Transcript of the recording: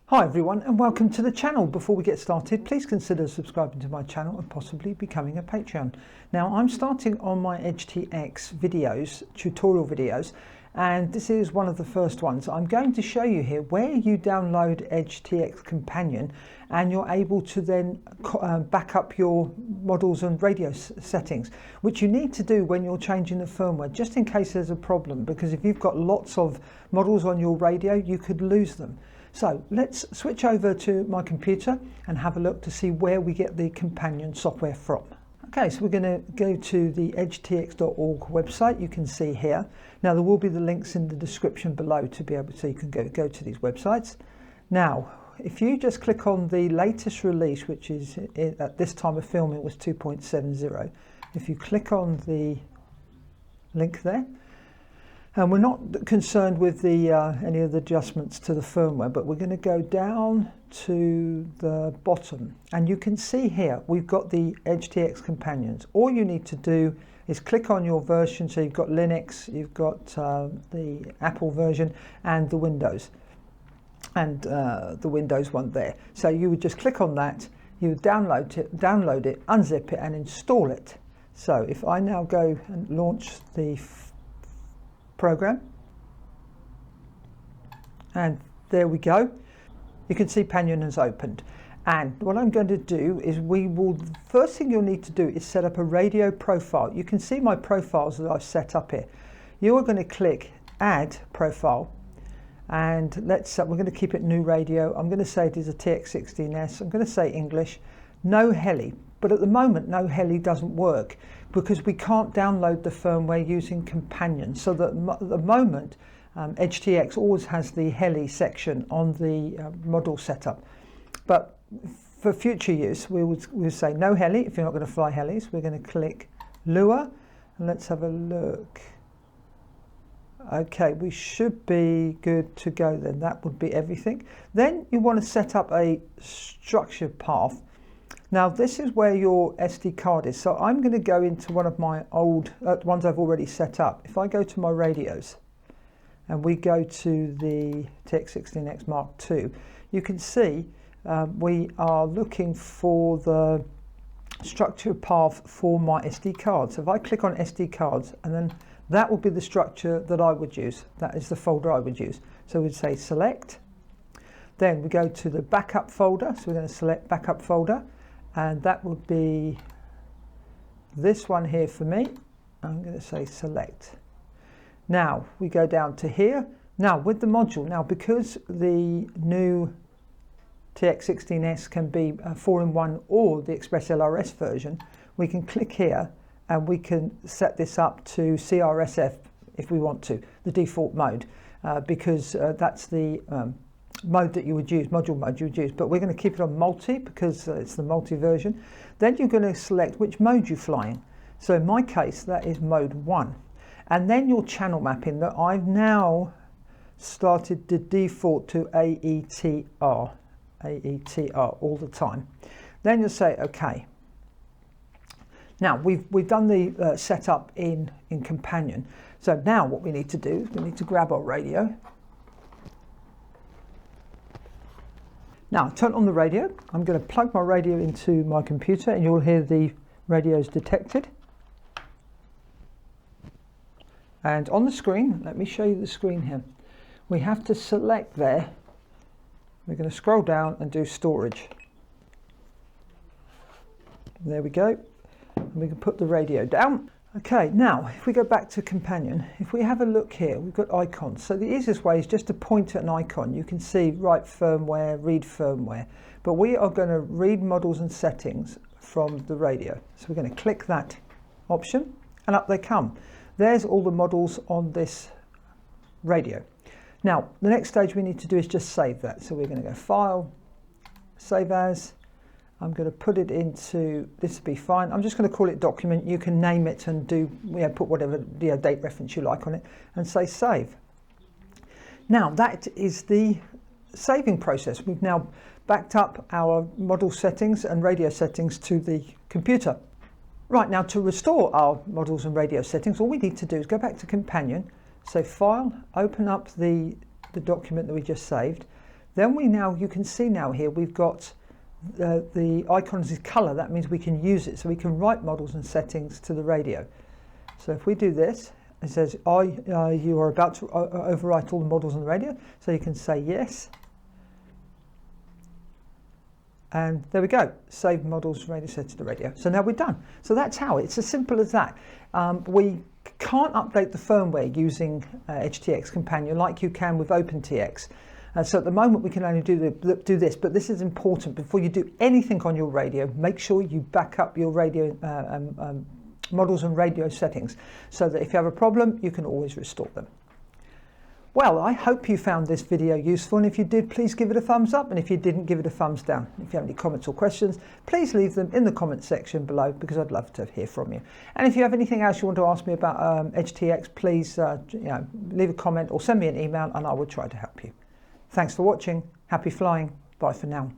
Hi everyone and welcome to the channel. Before we get started, please consider subscribing to my channel and possibly becoming a patron. Now I'm starting on my EdgeTX videos, tutorial videos, and this is one of the first ones. I'm going to show you here where you download EdgeTX Companion and you're able to then back up your models and radio settings, which you need to do when you're changing the firmware, just in case there's a problem, because if you've got lots of models on your radio, you could lose them. So let's switch over to my computer and have a look to see where we get the companion software from. Okay, so we're going to go to the edgetx.org website. You can see here. Now there will be the links in the description below to be able to, so you can go to these websites. Now, if you just click on the latest release, which is at this time of filming was 2.70, if you click on the link there, and we're not concerned with the any of the adjustments to the firmware, but we're going to go down to the bottom, and you can see here we've got the EdgeTX companions. All you need to do is click on your version. So you've got Linux, you've got the Apple version, and the Windows, and the Windows one there. So you would just click on that, you would download it, unzip it, and install it. So if I now go and launch the program, and there we go, you can see Companion has opened. And what I'm going to do is first thing you'll need to do is set up a radio profile. You can see my profiles that I've set up here. You are going to click add profile, and we're going to keep it new radio. I'm going to say it is a TX16S. I'm going to say English, no heli. But at the moment, no heli doesn't work because we can't download the firmware using Companion. So that at the moment, EdgeTX always has the heli section on the model setup. But for future use, we would say no heli. If you're not going to fly helis, we're going to click Lure, and let's have a look. Okay, we should be good to go then. That would be everything. Then you want to set up a structured path. Now this is where your SD card is. So I'm going to go into one of my old ones I've already set up. If I go to my radios and we go to the TX16X Mark II, you can see we are looking for the structure path for my SD card. So if I click on SD cards, and then that will be the structure that I would use. That is the folder I would use. So we'd say select. Then we go to the backup folder. So we're going to select backup folder. And that would be this one here for me. I'm going to say select. Now we go down to here. Now with the module, now because the new TX16S can be 4-in-1 or the Express LRS version, we can click here and we can set this up to CRSF if we want to, the default mode, because that's the mode that you would use, module mode you would use, but we're going to keep it on multi because it's the multi version. Then you're going to select which mode you fly in. So in my case, that is mode 1. And then your channel mapping that I've now started to default to AETR all the time. Then you'll say okay. Now we've done the setup in Companion. So now what we need to do is we need to grab our radio. Now turn on the radio. I'm going to plug my radio into my computer and you'll hear the radios detected. And on the screen, let me show you the screen here. We have to select there. We're going to scroll down and do storage. There we go. And we can put the radio down. Okay, now if we go back to Companion, if we have a look here, we've got icons. So the easiest way is just to point at an icon. You can see write firmware, read firmware, but we are going to read models and settings from the radio. So we're going to click that option and up they come. There's all the models on this radio. Now the next stage we need to do is just save that. So we're going to go File, Save As. I'm going to put it into, this will be fine. I'm just going to call it document. You can name it and put whatever date reference you like on it and say save. Now that is the saving process. We've now backed up our model settings and radio settings to the computer. Right, now to restore our models and radio settings, all we need to do is go back to Companion, say File, open up the document that we just saved, Then you can see now here we've got the icons is color. That means we can use it, so we can write models and settings to the radio. So if we do this, it says, you are about to overwrite all the models on the radio. So you can say yes. And there we go, save models, radio set to the radio. So now we're done. So that's how, it's as simple as that. We can't update the firmware using EdgeTX Companion like you can with OpenTX. So at the moment we can only do this, but this is important. Before you do anything on your radio, make sure you back up your radio models and radio settings, so that if you have a problem, you can always restore them. Well, I hope you found this video useful, and if you did, please give it a thumbs up, and if you didn't, give it a thumbs down. If you have any comments or questions, please leave them in the comment section below, because I'd love to hear from you. And if you have anything else you want to ask me about EdgeTX, please leave a comment or send me an email, and I will try to help you. Thanks for watching. Happy flying. Bye for now.